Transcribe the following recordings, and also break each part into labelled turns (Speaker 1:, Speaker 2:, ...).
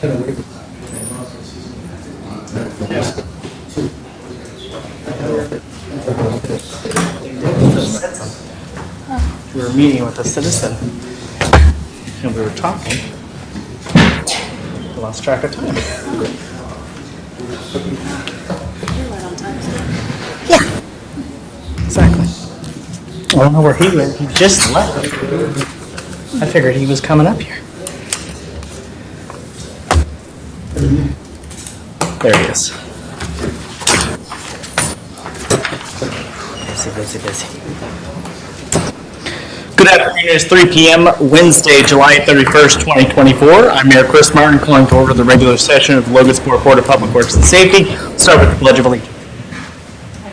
Speaker 1: We were meeting with a citizen and we were talking. We lost track of time. Yeah. Exactly. I don't know where he went. He just left. I figured he was coming up here. There he is. Busy. Good afternoon. It's 3 p.m. Wednesday, July 31st, 2024. I'm Mayor Chris Martin, calling to order the regular session of the Logansport Board of Public Works and Safety. We'll start with the Pledge of Allegiance.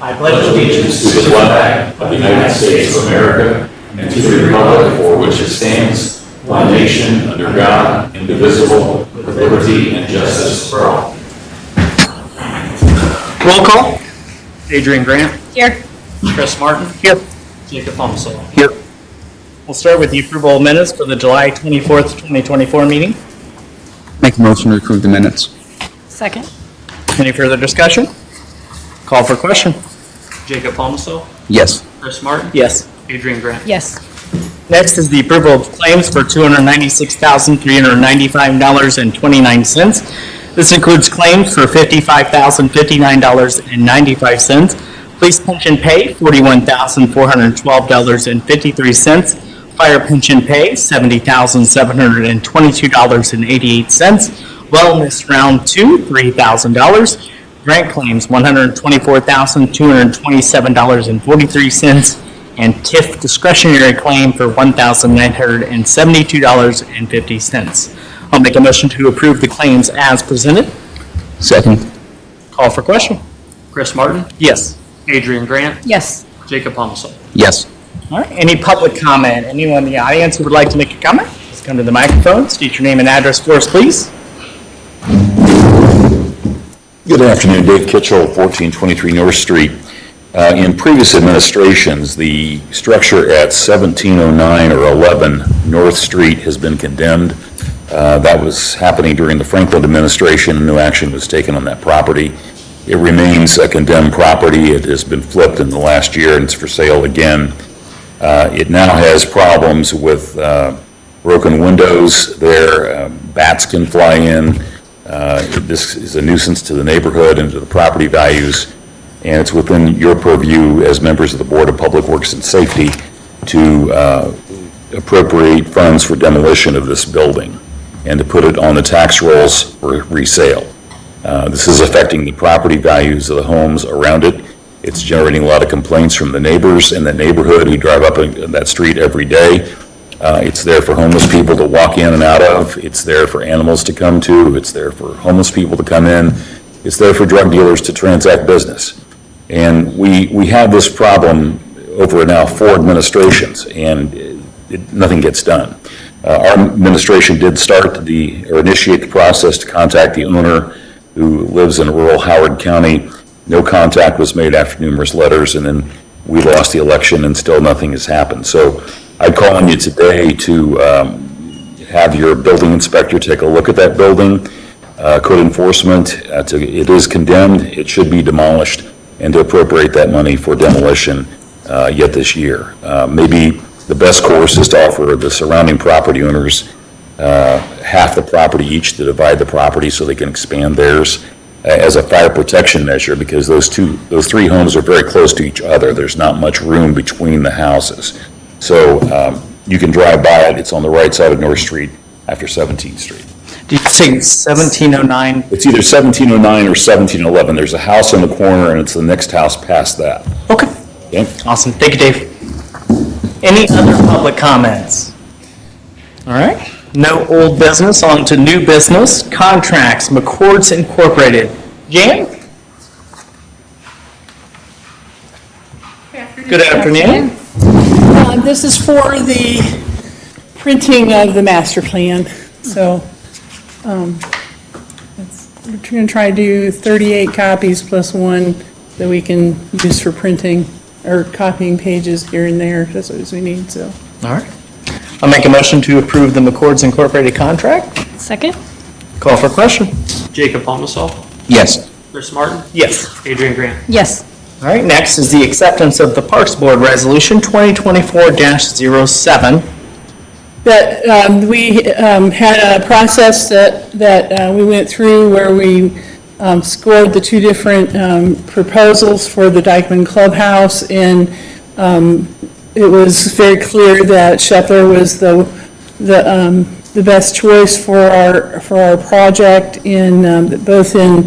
Speaker 1: I pledge allegiance
Speaker 2: to the flag of the United States of America and to the republic for which it stands, one nation, under God, indivisible, with liberty and justice for all.
Speaker 1: Roll call. Adrian Grant.
Speaker 3: Here.
Speaker 1: Chris Martin.
Speaker 3: Here.
Speaker 1: Jacob Palmsol.
Speaker 3: Here.
Speaker 1: We'll start with the approval of minutes for the July 24th, 2024 meeting.
Speaker 3: Make a motion to approve the minutes.
Speaker 4: Second.
Speaker 1: Any further discussion? Call for question. Jacob Palmsol.
Speaker 3: Yes.
Speaker 1: Chris Martin. Yes. Adrian Grant.
Speaker 4: Yes.
Speaker 1: Next is the approval of claims for $296,395.29. This includes claims for $55,059.95. Police pension pay, $41,412.53. Fire pension pay, $70,722.88. Wellness round 2, $3,000. Grant claims, $124,227.43. And TIF discretionary claim for $1,972.50. I'll make a motion to approve the claims as presented.
Speaker 3: Second.
Speaker 1: Call for question. Chris Martin? Yes. Adrian Grant?
Speaker 4: Yes.
Speaker 1: Jacob Palmsol?
Speaker 3: Yes.
Speaker 1: All right, any public comment? Anyone in the audience who would like to make a comment? Please come to the microphone, state your name and address for us, please.
Speaker 2: Good afternoon, Dave Kitchell, 1423 North Street. In previous administrations, the structure at 1709 or 11 North Street has been condemned. That was happening during the Franklin administration, and no action was taken on that property. It remains a condemned property. It has been flipped in the last year, and it's for sale again. It now has problems with broken windows there. Bats can fly in. This is a nuisance to the neighborhood and to the property values, and it's within your purview as members of the Board of Public Works and Safety to appropriate funds for demolition of this building and to put it on the tax rolls for resale. This is affecting the property values of the homes around it. It's generating a lot of complaints from the neighbors in that neighborhood who drive up that street every day. It's there for homeless people to walk in and out of. It's there for animals to come to. It's there for homeless people to come in. It's there for drug dealers to transact business. And we have this problem over now 4 administrations, and nothing gets done. Our administration did initiate the process to contact the owner who lives in rural Howard County. No contact was made after numerous letters, and then we lost the election and still nothing has happened. So I'd call on you today to have your building inspector take a look at that building. Code enforcement, it is condemned, it should be demolished, and to appropriate that money for demolition yet this year. Maybe the best course is to offer the surrounding property owners half the property each to divide the property so they can expand theirs as a fire protection measure, because those 3 homes are very close to each other. There's not much room between the houses. So you can drive by it. It's on the right side of North Street after 17th Street.
Speaker 1: Did you say 1709?
Speaker 2: It's either 1709 or 1711. There's a house on the corner, and it's the next house past that.
Speaker 1: Okay.
Speaker 2: Okay?
Speaker 1: Awesome. Thank you, Dave. Any other public comments? All right. No old business. On to new business. Contracts. McCords Incorporated. Jan? Good afternoon.
Speaker 5: This is for the printing of the master plan. So we're going to try to do 38 copies plus one that we can use for printing or copying pages here and there, just as we need. So.
Speaker 1: All right. I'll make a motion to approve the McCords Incorporated contract.
Speaker 4: Second.
Speaker 1: Call for question.
Speaker 4: Jacob Palmasol,
Speaker 3: Yes.
Speaker 4: Chris Martin,
Speaker 1: Yes.
Speaker 4: Adrian Grant.
Speaker 6: Yes.
Speaker 1: All right, next is the acceptance of the Parks Board Resolution 2024-07.
Speaker 5: That we had a process that we went through where we scored the two different proposals for the Dykeman Clubhouse, and it was very clear that Shepler was the best choice for our project in both in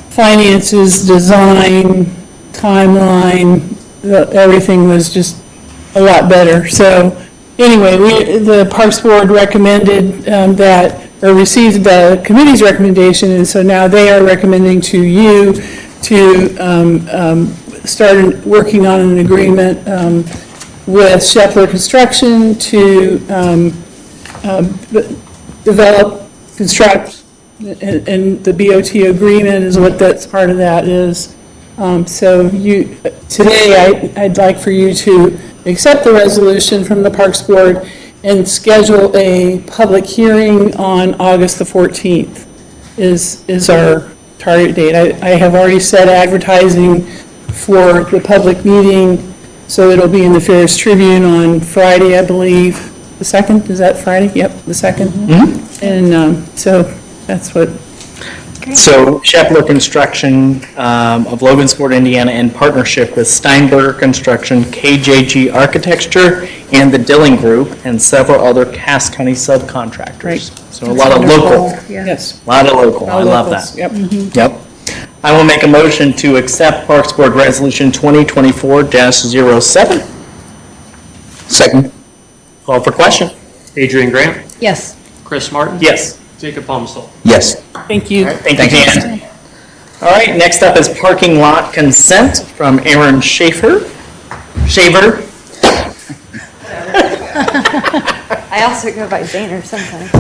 Speaker 5: finances, design, timeline. Everything was just a lot better. So anyway, the Parks Board recommended that, or received the committee's recommendation, and so now they are recommending to you to start working on an agreement with Shepler Construction to develop, construct, and the BOT agreement is what that's part of that is. So today, I'd like for you to accept the resolution from the Parks Board and schedule a public hearing on August the 14th is our target date. I have already set advertising for the public meeting, so it'll be in the Ferris Tribune on Friday, I believe. The 2nd, is that Friday? Yep, the 2nd. And so that's what.
Speaker 1: So Shepler Construction of Logansport, Indiana, in partnership with Steinberger Construction, KJG Architecture, and the Dilling Group, and several other Cass County subcontractors.
Speaker 5: Right.
Speaker 1: So a lot of local,
Speaker 5: Yes.
Speaker 1: a lot of local. I love
Speaker 5: Locals,
Speaker 1: that.
Speaker 5: Yep.
Speaker 1: Yep. I will make a motion to accept Parks Board Resolution 2024-07.
Speaker 3: Second.
Speaker 1: Call for question.
Speaker 4: Adrian Grant,
Speaker 6: Yes.
Speaker 4: Chris Martin.
Speaker 1: Yes.
Speaker 4: Jacob Palmasol.
Speaker 3: Yes.
Speaker 5: Thank you.
Speaker 1: Thank you, Dan. All right, next up is parking lot consent from Aaron Shaver.
Speaker 7: I also go by Zaner sometimes.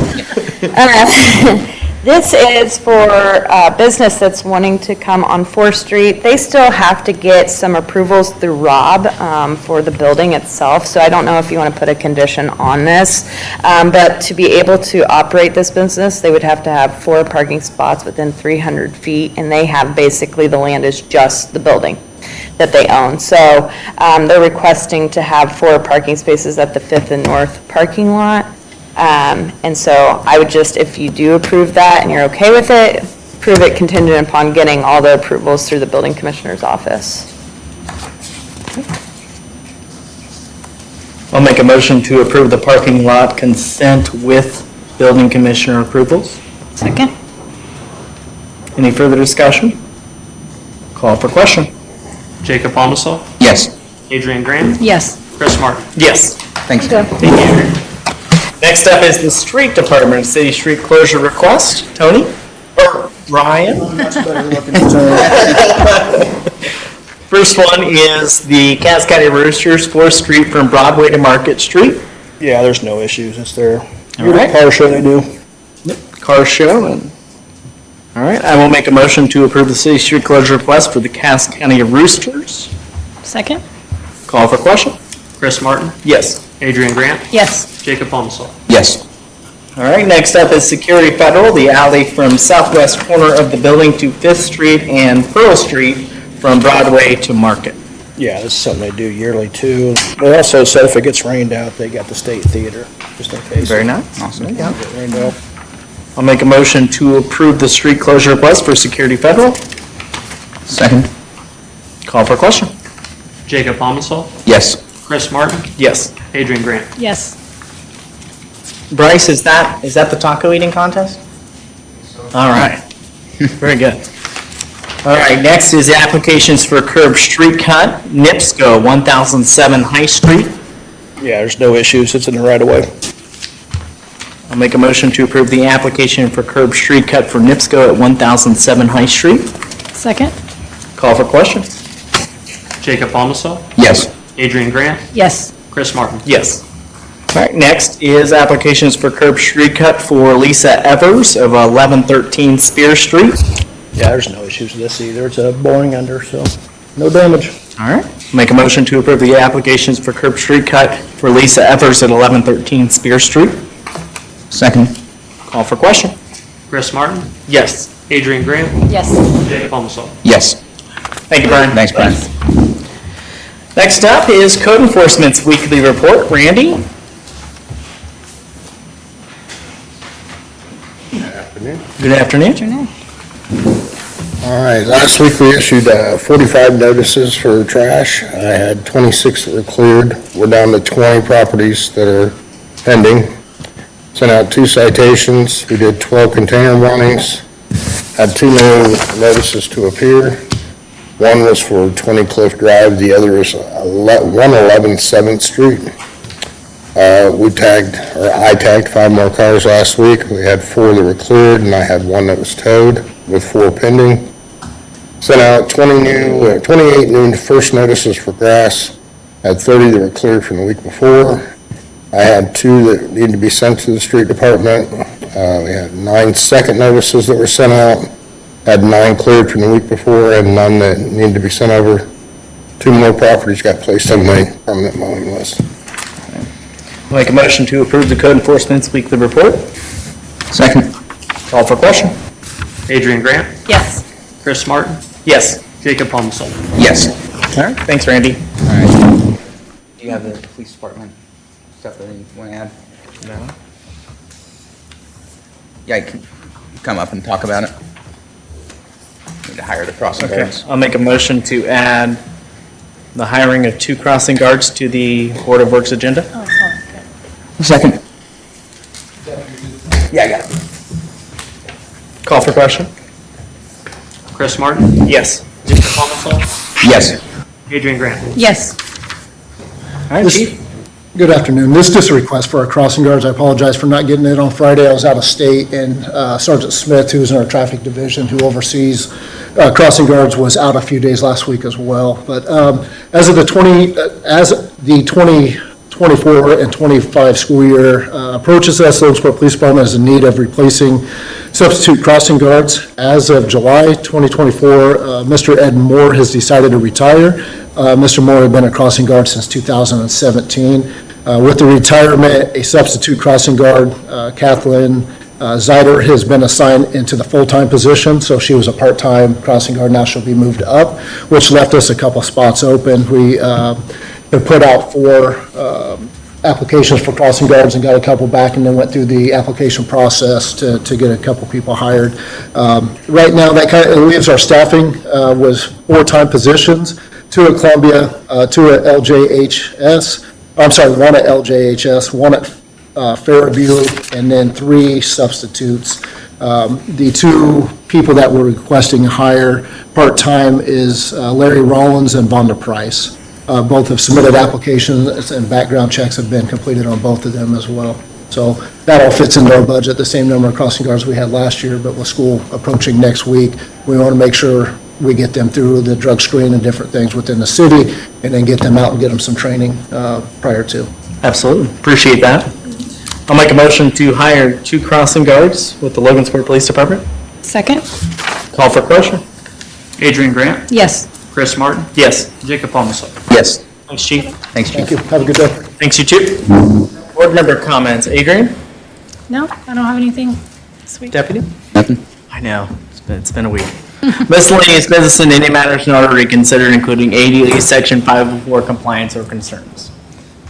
Speaker 7: This is for a business that's wanting to come on 4th Street. They still have to get some approvals through Rob for the building itself, so I don't know if you want to put a condition on this. But to be able to operate this business, they would have to have 4 parking spots within 300 feet, and they have basically, the land is just the building that they own. So they're requesting to have 4 parking spaces at the 5th and North parking lot. And so I would just, if you do approve that and you're okay with it, approve it contingent upon getting all the approvals through the building commissioner's office.
Speaker 1: I'll make a motion to approve the parking lot consent with building commissioner approvals.
Speaker 6: Second.
Speaker 1: Any further discussion? Call for question.
Speaker 4: Jacob Palmasol,
Speaker 3: Yes.
Speaker 4: Adrian Grant,
Speaker 6: Yes.
Speaker 4: Chris Martin.
Speaker 1: Yes.
Speaker 3: Thanks.
Speaker 1: Thank you. Next up is the street department, city street closure request. Tony? Or Ryan? First one is the Cass County Roosters, 4th Street from Broadway to Market Street.
Speaker 8: Yeah, there's no issues. It's their
Speaker 1: All right.
Speaker 8: car show they do.
Speaker 1: Car show. And all right, I will make a motion to approve the city street closure request for the Cass County Roosters.
Speaker 6: Second.
Speaker 1: Call for question.
Speaker 4: Chris Martin,
Speaker 1: Yes.
Speaker 4: Adrian Grant,
Speaker 6: Yes.
Speaker 4: Jacob Palmasol.
Speaker 3: Yes.
Speaker 1: All right, next up is Security Federal, the alley from southwest corner of the building to 5th Street and Pearl Street from Broadway to Market.
Speaker 8: Yeah, this is something they do yearly too. They also said if it gets rained out, they got the State Theater, just in case.
Speaker 1: Very nice.
Speaker 3: Awesome.
Speaker 8: It get rained out.
Speaker 1: I'll make a motion to approve the street closure request for Security Federal.
Speaker 3: Second.
Speaker 1: Call for question.
Speaker 4: Jacob Palmasol,
Speaker 3: Yes.
Speaker 4: Chris Martin,
Speaker 1: Yes.
Speaker 4: Adrian Grant.
Speaker 6: Yes.
Speaker 1: Bryce, is that the taco eating contest? All right. Very good. All right, next is applications for curb street cut, NIPSCO, 1007 High Street.
Speaker 8: Yeah, there's no issues. It's in the right of way.
Speaker 1: I'll make a motion to approve the application for curb street cut for NIPSCO at 1007 High Street.
Speaker 6: Second.
Speaker 1: Call for question.
Speaker 4: Jacob Palmasol,
Speaker 3: Yes.
Speaker 4: Adrian Grant,
Speaker 6: Yes.
Speaker 4: Chris Martin.
Speaker 1: Yes. All right, next is applications for curb street cut for Lisa Evers of 1113 Spear Street.
Speaker 8: Yeah, there's no issues with this either. It's a boring under, so no damage.
Speaker 1: All right. Make a motion to approve the applications for curb street cut for Lisa Evers at 1113 Spear Street.
Speaker 3: Second.
Speaker 1: Call for question.
Speaker 4: Chris Martin,
Speaker 1: Yes.
Speaker 4: Adrian Grant,
Speaker 6: Yes.
Speaker 4: Jacob Palmso.
Speaker 3: Yes.
Speaker 1: Thank you, Brian.
Speaker 3: Thanks, Brian.
Speaker 1: Next up is Code Enforcement's weekly report. Randy? Good afternoon.
Speaker 8: All right, last week we issued 45 notices for trash. I had 26 that were cleared. We're down to 20 properties that are pending. Sent out 2 citations. We did 12 container warnings. Had 2 new notices to appear. One was for 20 Cliff Drive, the other is 111 7th Street. I tagged 5 more cars last week. We had 4 that were cleared, and I had 1 that was towed, with 4 pending. Sent out 28 new first notices for grass. Had 30 that were cleared from the week before. I had 2 that need to be sent to the street department. We had 9 second notices that were sent out. Had 9 cleared from the week before and none that needed to be sent over. 2 more properties got placed on the permanent mowing list.
Speaker 1: I'll make a motion to approve the Code Enforcement's weekly report.
Speaker 3: Second.
Speaker 1: Call for question.
Speaker 4: Adrian Grant,
Speaker 6: Yes.
Speaker 4: Chris Martin,
Speaker 1: Yes.
Speaker 4: Jacob Palmso.
Speaker 3: Yes.
Speaker 1: All right, thanks, Randy.
Speaker 3: All right. Do you have the police department stuff that you want to add?
Speaker 1: No.
Speaker 3: Yeah, you can come up and talk about it. Need to hire the crossing
Speaker 1: Okay,
Speaker 3: guards.
Speaker 1: I'll make a motion to add the hiring of 2 crossing guards to the Board of Works agenda.
Speaker 6: Oh, sorry. Good.
Speaker 3: Second. Yeah, I got it.
Speaker 1: Call for question.
Speaker 4: Chris Martin,
Speaker 1: Yes.
Speaker 4: Jacob Palmso,
Speaker 3: Yes.
Speaker 4: Adrian Grant.
Speaker 6: Yes.
Speaker 1: All right, Chief.
Speaker 9: Good afternoon. This is just a request for our crossing guards. I apologize for not getting it on Friday. I was out of state, and Sergeant Smith, who's in our traffic division, who oversees crossing guards, was out a few days last week as well. But as the 2024 and 25 school year approaches us, Logansport Police Department is in need of replacing substitute crossing guards. As of July 2024, Mr. Ed Moore has decided to retire. Mr. Moore had been a crossing guard since 2017. With the retirement, a substitute crossing guard, Kathleen Zeider, has been assigned into the full-time position, so she was a part-time crossing guard. Now she'll be moved up, which left us a couple spots open. We have put out 4 applications for crossing guards and got a couple back, and then went through the application process to get a couple people hired. Right now, that kind of leaves our staffing was 4 positions, 2 at Columbia, 2 at LJHS, I'm sorry, 1 at LJHS, 1 at Fairview, and then 3 substitutes. The 2 people that we're requesting hire part-time is Larry Rollins and Vonda Price. Both have submitted applications, and background checks have been completed on both of them as well. So that all fits into our budget, the same number of crossing guards we had last year, but with school approaching next week, we want to make sure we get them through the drug screen and different things within the city, and then get them out and get them some training prior to.
Speaker 1: Absolutely, appreciate that. I'll make a motion to hire 2 crossing guards with the Logansport Police Department.
Speaker 6: Second?
Speaker 1: Call for question.
Speaker 4: Adrian Grant,
Speaker 6: Yes.
Speaker 4: Chris Martin,
Speaker 1: Yes.
Speaker 4: Jacob Palmso.
Speaker 3: Yes.
Speaker 1: Thanks, Chief.
Speaker 3: Thanks, Chief.
Speaker 9: Thank you. Have a good day.
Speaker 1: Thanks, you too. Board member comments. Adrian?
Speaker 6: No, I don't have anything this week.
Speaker 1: Deputy?
Speaker 3: Nothing?
Speaker 1: I know, it's been a week. Miscellaneous business and any matters not already considered, including ADA Section 504 compliance or concerns.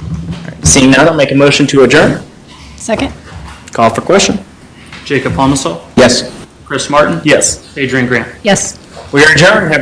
Speaker 1: All right, seeing none, I'll make a motion to adjourn.
Speaker 6: Second?
Speaker 1: Call for question.
Speaker 4: Jacob Palmso,
Speaker 3: Yes.
Speaker 4: Chris Martin,
Speaker 1: Yes.
Speaker 4: Adrian Grant.
Speaker 6: Yes.
Speaker 1: We are adjourned. Have